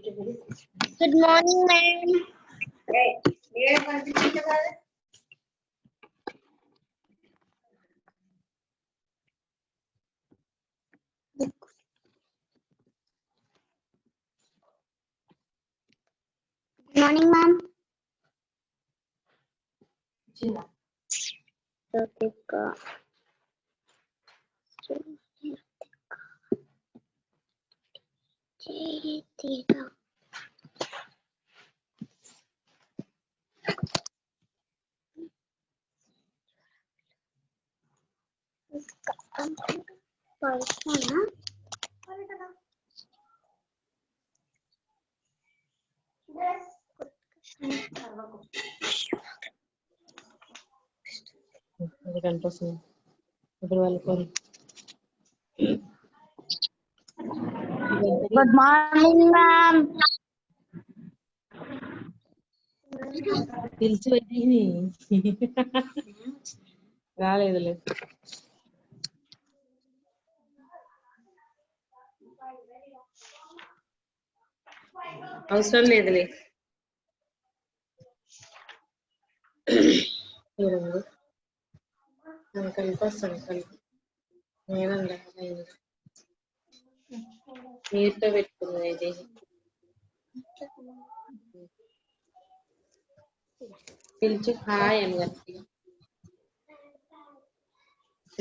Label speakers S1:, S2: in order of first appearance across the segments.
S1: Good morning, ma'am. Good morning, ma'am. Ratika. Ratika. Good morning, ma'am.
S2: పిలిచి పెట్టింది రాలేదులే అవసరం లేదులే సంకల్ప నేనండి నీటితో పెట్టుకుంది అయితే పిలిచి హాయ్ అని గట్టిగా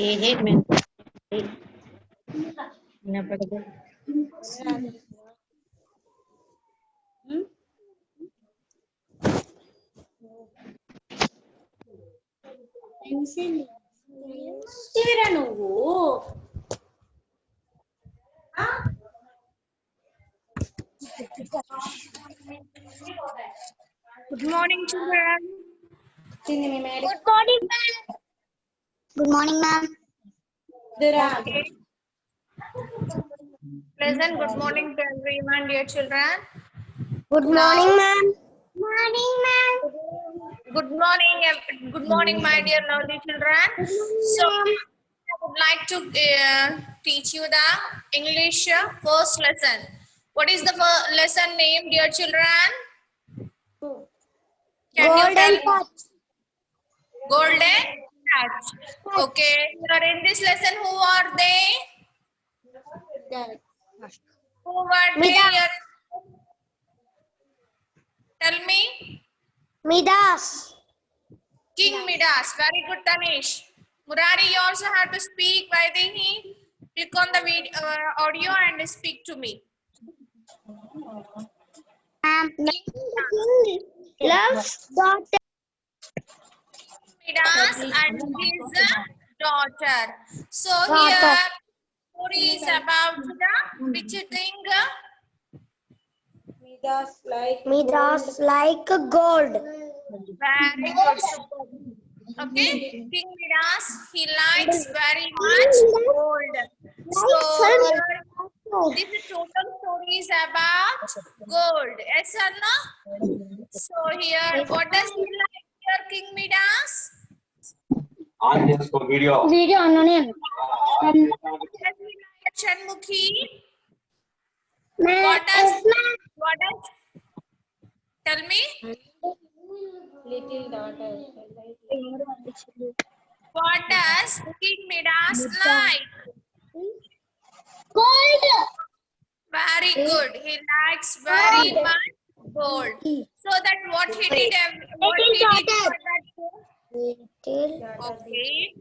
S2: ఏహే వినపడదు
S1: నువ్వు
S3: Good morning, children.
S1: Good morning, ma'am. Good morning, ma'am.
S3: Okay. Pleasant good morning to everyone, dear children.
S1: Good morning, ma'am. Morning, ma'am.
S3: Good morning, my dear lovely children. So, I would like to teach you the English first lesson. What is the lesson name, dear children? Can you
S1: Golden
S3: tell?
S1: touch.
S3: Golden touch. Okay. Here in this lesson, who are they? Who were they here? Tell me.
S1: Midas.
S3: King Midas. Very good, Tanish. Murari, you also have to speak. Vaidehi, click on the video, audio and speak to me.
S1: Loves daughter.
S3: Midas and his daughter. So here, story is about the which thing?
S1: Midas like gold.
S3: Very good. Okay, King Midas, he likes very much gold. So this total story is about gold. Yes or no? So here, what does he like here, King Midas?
S1: Video on
S3: Shanmukhi. What does? Tell me.
S2: little daughter
S3: What does King Midas like?
S1: gold.
S3: Very good. He likes very much gold. So that what he did for that gold? Okay.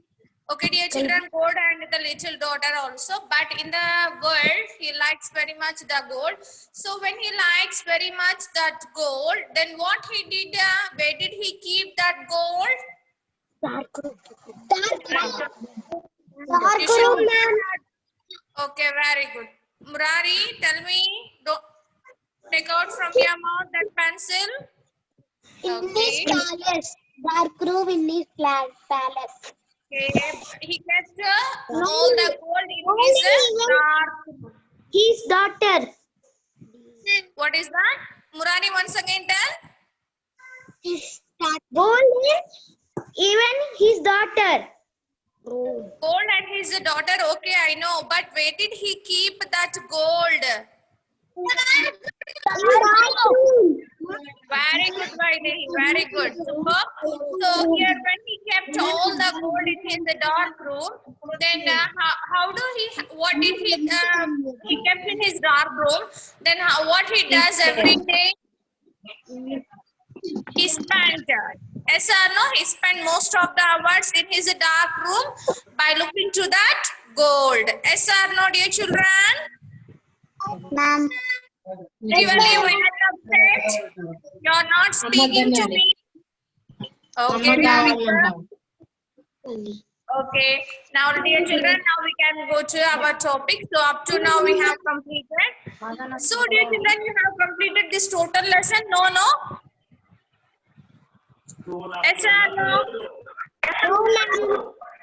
S3: Okay, dear children, gold and the little daughter also. But in the world, he likes very much the gold. So when he likes very much that gold, then what he did? Where did he keep that gold? You should okay, very good. Murari, tell me. Don't take out from your mouth that pencil.
S1: In this palace, dark room in this palace.
S3: Okay, he kept all the gold in his dark.
S1: His daughter.
S3: What is that? Murari, once again tell.
S1: Gold is even his daughter.
S3: Gold and his daughter. Okay, I know. But where did he keep that gold? Very good, Vaidehi. Very good. Superb. So here, when he kept all the gold in his dark room, then how do what did he kept in his dark room? Then what he does every day? He spent, yes or no? He spent most of the hours in his dark room by looking to that gold. Yes or no, dear children?
S1: Ma'am.
S3: Really, we are upset. You're not speaking to me. Okay, Ravika. Okay. Now, dear children, now we can go to our topic. So, up to now, we have completed. So, dear children, you have completed this total lesson? No, no? Yes or no?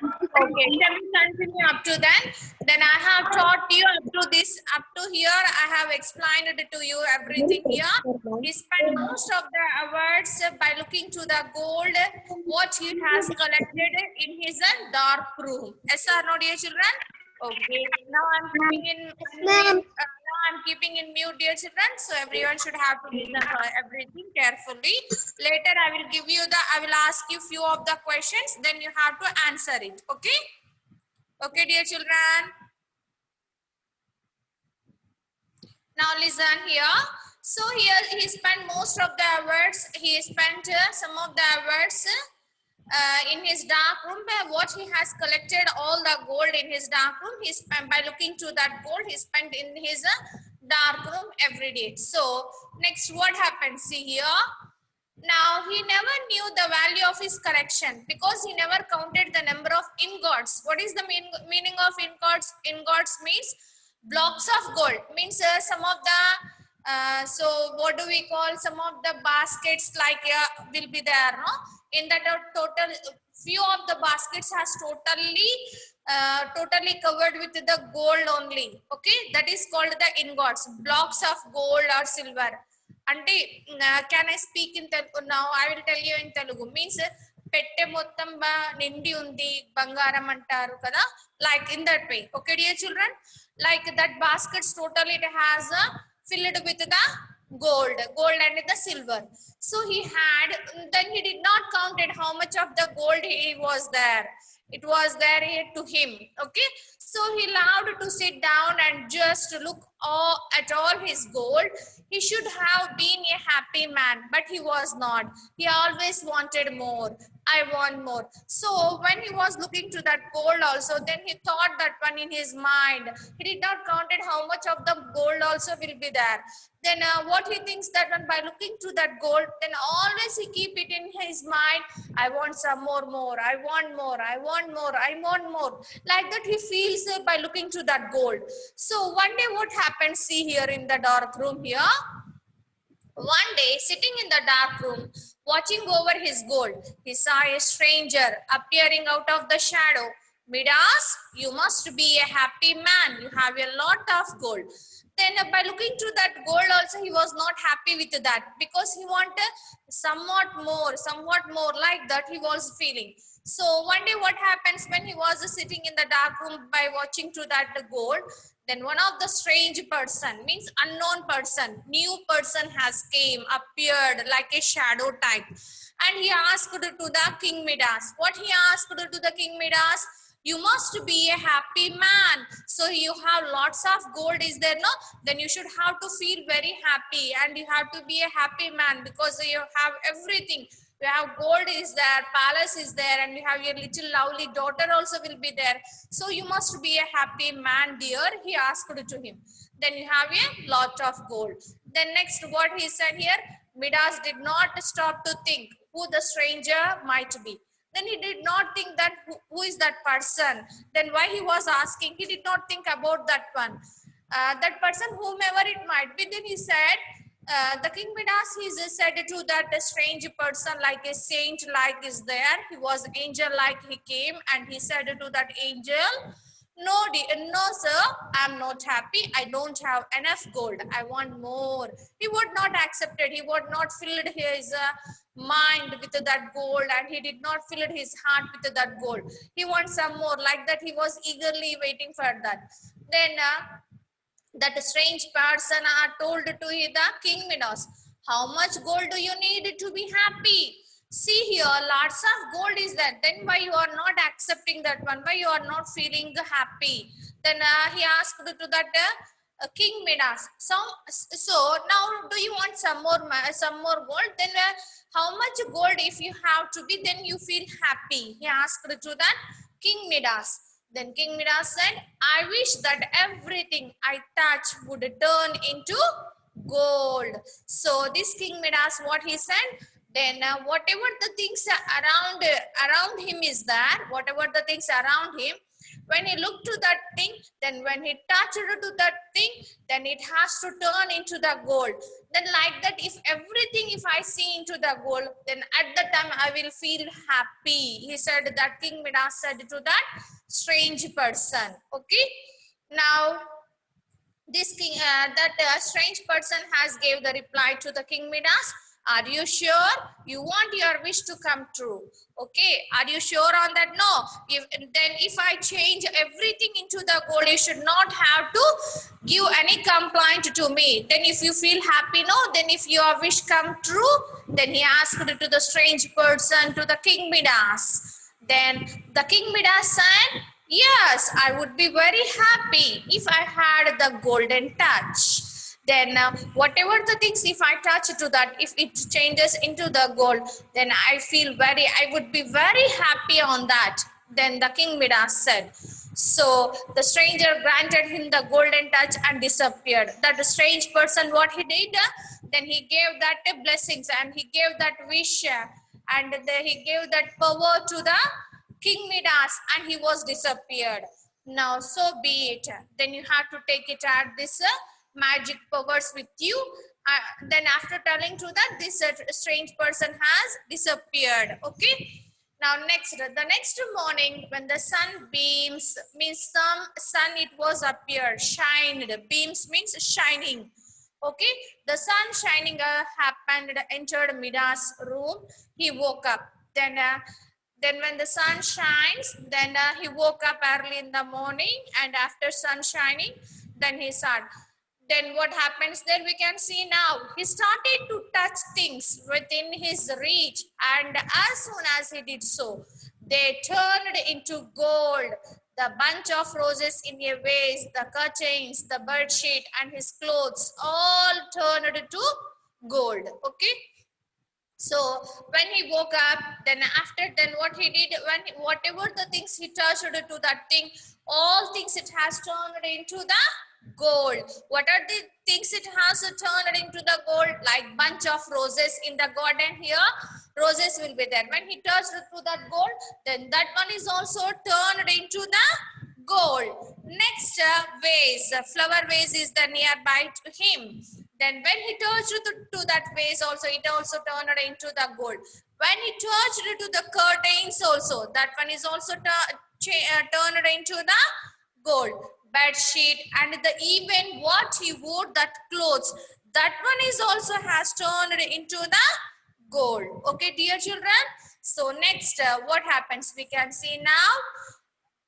S3: Okay, shall we continue up to then? Then I have taught you up to this, up to here. I have explained it to you everything here. He spent most of the hours by looking to the gold, what he has collected in his dark room. Yes or no, dear children? Okay. Now I'm keeping in now I'm keeping in mute, dear children. So everyone should have to listen for everything carefully. Later I will ask you few of the questions. Then you have to answer it. Okay. Okay, dear children. Now listen here. So here he spent most of the hours. He spent some of the hours in his dark room. What he has collected all the gold in his dark room. He spent by looking to that gold. He spent in his dark room every day. So next, what happened? See here. Now he never knew the value of his collection because he never counted the number of ingots. What is the meaning of ingots? Ingots means blocks of gold. Means some of the so what do we call, some of the baskets like will be there, no? In that total few of the baskets has totally covered with the gold only. Okay, that is called the ingots, blocks of gold or silver. అంటే can I speak in Telugu now? I will tell you in Telugu. Means పెట్టె మొత్తం నిండి ఉంది బంగారం అంటారు కదా, like in that way. Okay, dear children, like that baskets totally it has filled with the gold and the silver. So he had, then he did not count it how much of the gold he was there. It was there to him. Okay, so he loved to sit down and just look at all his gold. He should have been a happy man, but he was not. He always wanted more. I want more. So when he was looking to that gold also, then he thought that one in his mind. He did not count it how much of the gold also will be there. Then what he thinks that when by looking to that gold, then always he keep it in his mind. I want some more. I want more. I want more. I want more. Like that he feels by looking to that gold. So one day what happens? See here in the dark room here. One day, sitting in the dark room, watching over his gold, he saw a stranger appearing out of the shadow. Midas, you must be a happy man. You have a lot of gold. Then by looking to that gold also, he was not happy with that because he wanted somewhat more like that he was feeling. So one day what happens when he was sitting in the dark room by watching to that gold, then one of the strange person, means unknown person, new person has appeared like a shadow type, and he asked to the King Midas. What he asked to the King Midas? You must be a happy man. So you have lots of gold, is there no? Then you should have to feel very happy and you have to be a happy man because you have everything. You have gold is there, palace is there, and you have your little lovely daughter also will be there. So you must be a happy man, dear. He asked to him. Then you have a lot of gold. Then next what he said here, Midas did not stop to think who the stranger might be. Then he did not think that who is that person. Then why he was asking, he did not think about that one. That person, whomever it might be. Then he said, the King Midas, he said to that strange person, like a saint like is there. He was angel like he came, and he said to that angel, no sir, I'm not happy. I don't have enough gold. I want more. He would not accept it. He would not filled his mind with that gold, and he did not fill his heart with that gold. He wants some more, like that he was eagerly waiting for that. Then That strange person are told to the King Midas, how much gold do you need to be happy? See here, lots of gold is there. Then why you are not accepting that one? Why you are not feeling happy? Then he asked to that King Midas. So now, do you want some more gold? Then how much gold if you have to be? Then you feel happy. He asked to that King Midas. Then King Midas said, I wish that everything I touch would turn into gold. So this King Midas, what he said, then whatever the things around him is there, whatever the things around him, when he looked to that thing, then when he touched to that thing, then it has to turn into the gold. Then like that, if everything, if I see into the gold, then at that time I will feel happy. He said, that King Midas said to that strange person. Okay. Now, this king, strange person has gave the reply to the King Midas. Are you sure you want your wish to come true? Okay, are you sure on that? No. If I change everything into the gold, you should not have to give any complaint to me. Then if you feel happy, no. Then if your wish come true, then he asked to the strange person to the King Midas. Then the King Midas said, yes, I would be very happy if I had the golden touch. Then whatever the things, if I touch to that, if it changes into the gold, then I would be very happy on that. Then the King Midas said. So the stranger granted him the golden touch and disappeared. That strange person, what he did, then he gave that blessings and he gave that wish and he gave that power to the King Midas and he was disappeared. Now, so be it. Then you have to take it at this magic powers with you. Then after telling to that, this strange person has disappeared. Okay. Now the next morning when the sun beams, means some sun it was appeared, shined. Beams means shining. Okay. The sun shining happened, entered Midas' room. He woke up. Then when the sun shines, then he woke up early in the morning, and after sun shining, then he saw. Then what happens there we can see now. He started to touch things within his reach, and as soon as he did so, they turned into gold. The bunch of roses in a vase, the curtains, the bed sheet, and his clothes all turned to gold. Okay. So when he woke up, then what he did, whatever the things he touched to that thing, all things it has turned into the gold. What are the things it has turned into the gold? Like bunch of roses in the garden here, roses will be there. When he touched to that gold, then that one is also turned into the gold. Next vase, flower vase is the nearby to him. Then when he touched to that vase also, it also turned into the gold. When he touched to the curtains also, that one is also turned into the gold. Bed sheet and even what he wore, that clothes, that one is also has turned into the gold. Okay, dear children. So next, what happens? We can see now.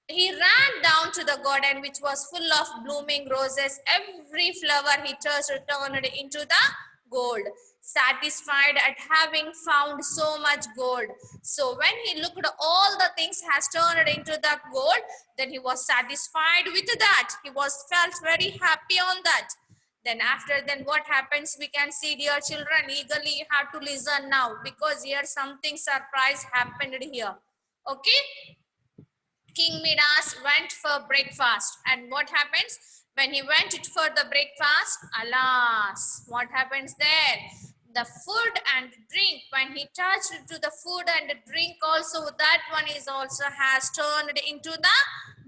S3: He ran down to the garden which was full of blooming roses. Every flower he touched turned into the gold. Satisfied at having found so much gold. So when he looked at all the things has turned into the gold, then he was satisfied with that. He felt very happy on that. Then after what happens we can see, dear children, eagerly you have to listen now, because here something surprise happened here. Okay. King Midas went for breakfast, and what happens when he went for the breakfast? Alas, what happens there? The food and drink, when he touched to the food and drink also, that one is also has turned into the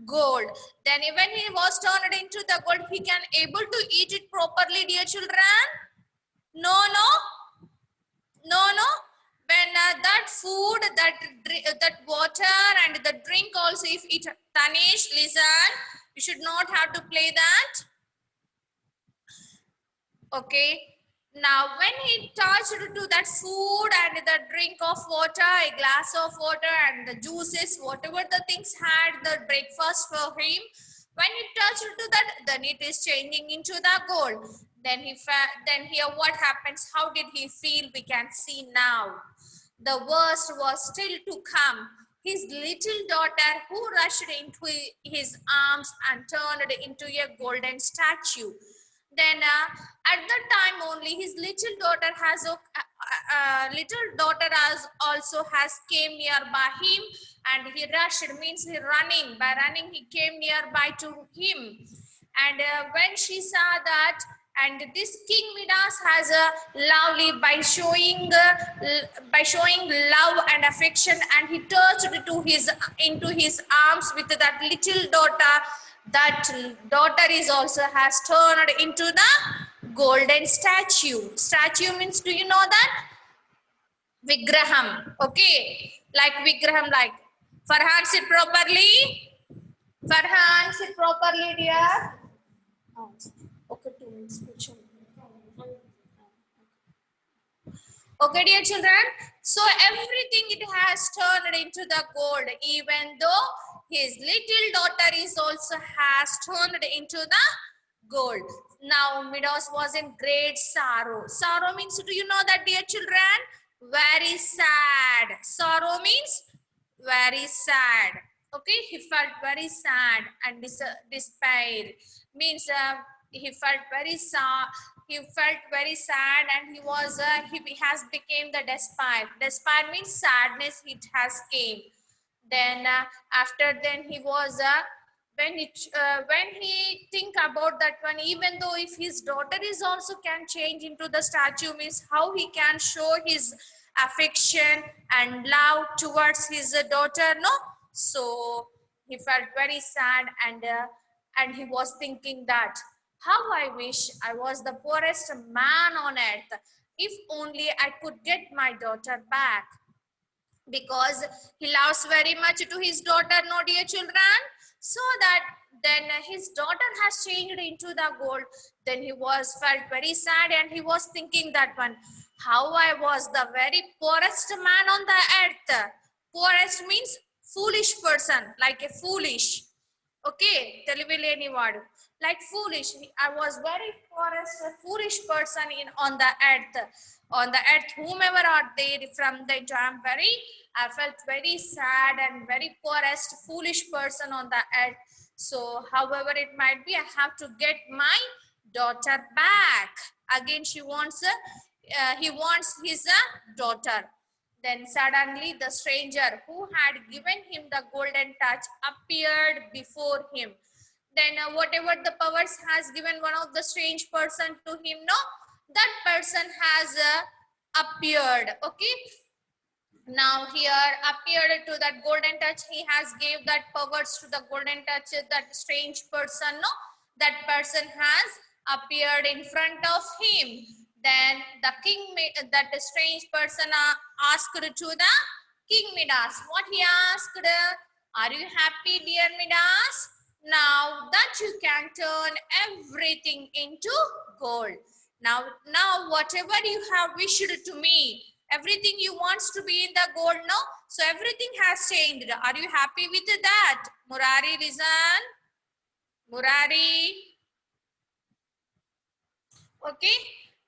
S3: gold. Then when he was turned into the gold, he can able to eat it properly, dear children? No. When that food, that water and the drink also, if it, Tanish, listen, you should not have to play that. Okay. Now when he touched to that food and the drink of water, a glass of water and the juices, whatever the things had the breakfast for him, When he touched to that, then it is changing into the gold. Then then here what happens? How did he feel? We can see now. The worst was still to come. His little daughter, who rushed into his arms and turned into a golden statue. Then at that time only, his little daughter also has came nearby him, and he rushed, means he running. By running, he came nearby to him. And when she saw that, and this King Midas has a lovely by showing love and affection, and he touched to his into his arms with that little daughter. That daughter is also has turned into the golden statue. Statue means, do you know that? Vigraham. Okay, like Vigraham, like Farhan, sit properly. Farhan, sit properly, dear. Okay, 2 minutes. Okay, dear children. So everything it has turned into the gold, even though his little daughter is also has turned into the gold. Now Midas was in great sorrow. Sorrow means, do you know that, dear children? Very sad. Sorrow means very sad. Okay, he felt very sad and despair. Means he felt very sad. He felt very sad, and he has became the despair. Despair means sadness. It has came. Then after then he was when he think about that one, even though if his daughter is also can change into the statue, means how he can show his affection and love towards his daughter, no? So he felt very sad, and he was thinking that how I wish I was the poorest man on earth, if only I could get my daughter back, because he loves very much to his daughter, no, dear children? So that then his daughter has changed into the gold. Then he was felt very sad, and he was thinking that one, how I was the very poorest man on the earth. Poorest means foolish person, like a foolish. Okay, తెలివిలేని వాడు, like foolish. I was very poorest, foolish person on the earth. On the earth, whomever are there from the time, I felt very sad and very poorest, foolish person on the earth. So however it might be, I have to get my daughter back. Again, he wants his daughter. Then suddenly the stranger who had given him the golden touch appeared before him. Then whatever the powers has given one of the strange person to him, no, that person has appeared. Okay, now here appeared to that golden touch, he has gave that powers to the golden touch, that strange person, no, that person has appeared in front of him. Then the that strange person asked to the King Midas. What he asked? Are you happy, dear Midas? Now that you can turn everything into gold. Now whatever you have wished to me, everything you wants to be in the gold, no? So everything has changed. Are you happy with that? Murari, listen. Murari. Okay.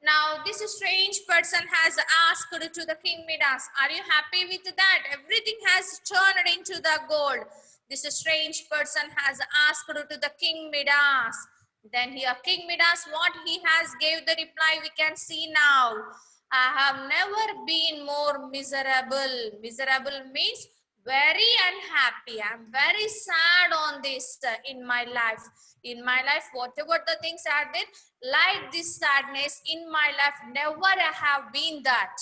S3: Now this strange person has asked to the King Midas, are you happy with that? Everything has turned into the gold. This strange person has asked to the King Midas. Then here King Midas, what he has gave the reply, we can see now. I have never been more miserable. Miserable means very unhappy. I'm very sad on this in my life. In my life, whatever the things are there, like this sadness in my life, never I have been that.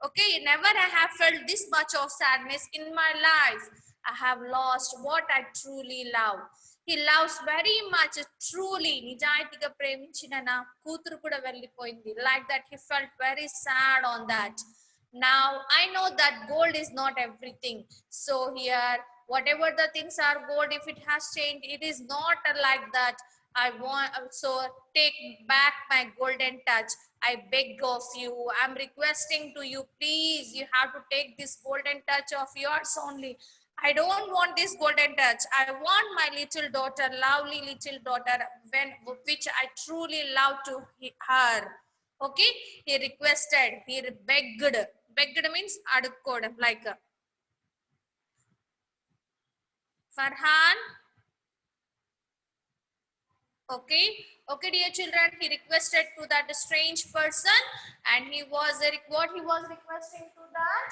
S3: Okay, never I have felt this much of sadness in my life. I have lost what I truly love. He loves very much, truly. నిజాయితీగా ప్రేమించిన నా కూతురు కూడా వెళ్ళిపోయింది. Like that, he felt very sad on that. Now I know that gold is not everything. So here, whatever the things are gold, if it has changed, it is not like that. I want, so take back my golden touch. I beg of you, I'm requesting to you, please, you have to take this golden touch of yours only. I don't want this golden touch. I want my little daughter, lovely little daughter, which I truly love to her. Okay, he requested, he begged. Begged means adukod, like Farhan. Okay, dear children, he requested to that strange person, and he was what he was requesting to that.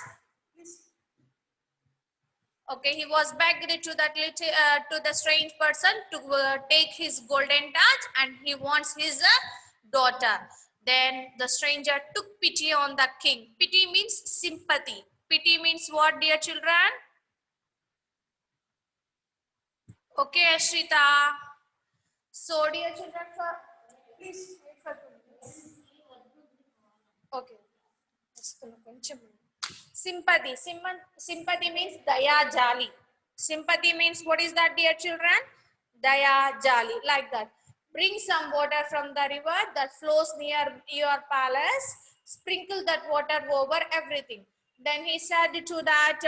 S3: Okay, he was begged to that little to the strange person to take his golden touch, and he wants his daughter. Then the stranger took pity on the king. Pity means sympathy. Pity means what, dear children? Okay, Ashrita. So, dear children, please wait for 2 minutes. Okay. Sympathy. Sympathy means daya jali. Sympathy means what is that, dear children? Daya jali, like that. Bring some water from the river that flows near your palace. Sprinkle that water over everything. Then he said to that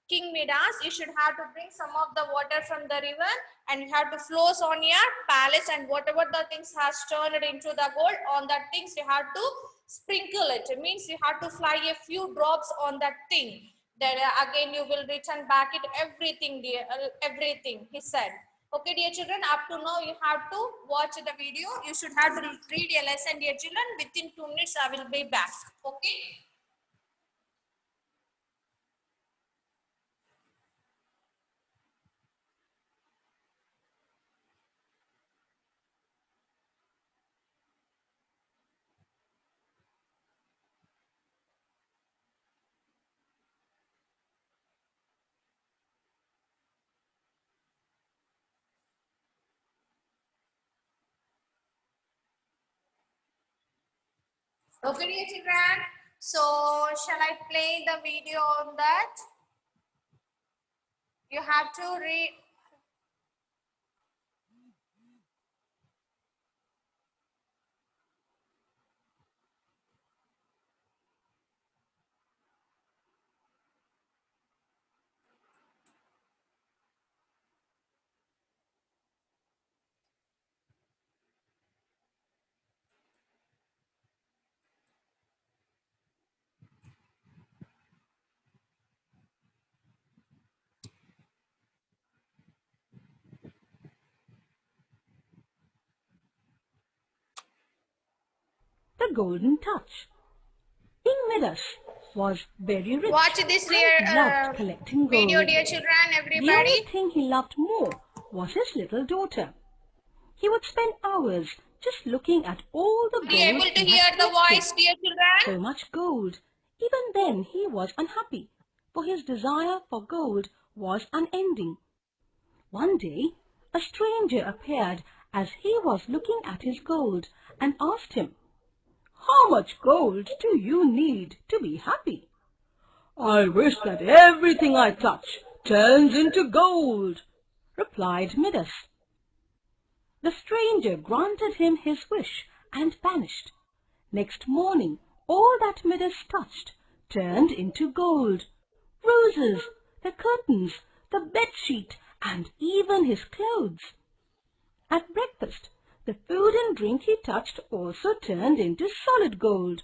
S3: King Midas, you should have to bring some of the water from the river, and you have to flows on your palace, and whatever the things has turned into the gold, on that things you have to sprinkle it. It means you have to fly a few drops on that thing. Then again you will return back it everything, dear, everything, he said. Okay, dear children, up to now you have to watch the video. You should have to read a lesson, dear children. Within 2 minutes I will be back. Okay. Okay, dear children. So, shall I play the video on that? You have to read.
S4: The Golden Touch. King Midas was very rich
S3: Watch this
S4: and loved collecting
S3: video,
S4: gold.
S3: dear children,
S4: The
S3: everybody.
S4: only thing he loved more was his little daughter. He would spend hours just looking at all the
S3: Are
S4: gold
S3: you able to
S4: he
S3: hear
S4: had
S3: the
S4: collected.
S3: voice, dear children?
S4: So much gold. Even then he was unhappy, for his desire for gold was unending. One day, a stranger appeared as he was looking at his gold and asked him, "How much gold do you need to be happy?" "I wish that everything I touch turns into gold," replied Midas. The stranger granted him his wish and vanished. Next morning, all that Midas touched turned into gold. Roses, the curtains, the bedsheet, and even his clothes. At breakfast, the food and drink he touched also turned into solid gold.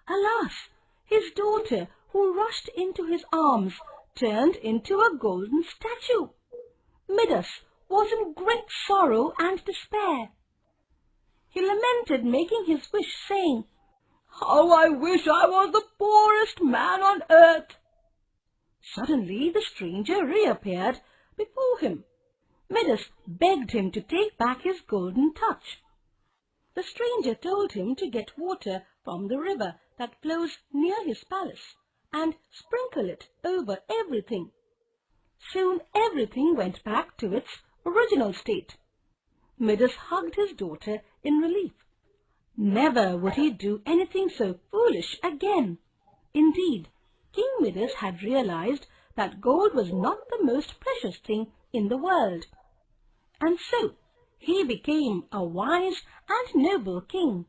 S4: Alas, his daughter, who rushed into his arms, turned into a golden statue. Midas was in great sorrow and despair. He lamented, making his wish, saying, "How I wish I was the poorest man on earth." Suddenly the stranger reappeared before him. Midas begged him to take back his golden touch. The stranger told him to get water from the river that flows near his palace and sprinkle it over everything. Soon everything went back to its original state. Midas hugged his daughter in relief. Never would he do anything so foolish again. Indeed, King Midas had realized that gold was not the most precious thing in the world. And so he became a wise and noble king.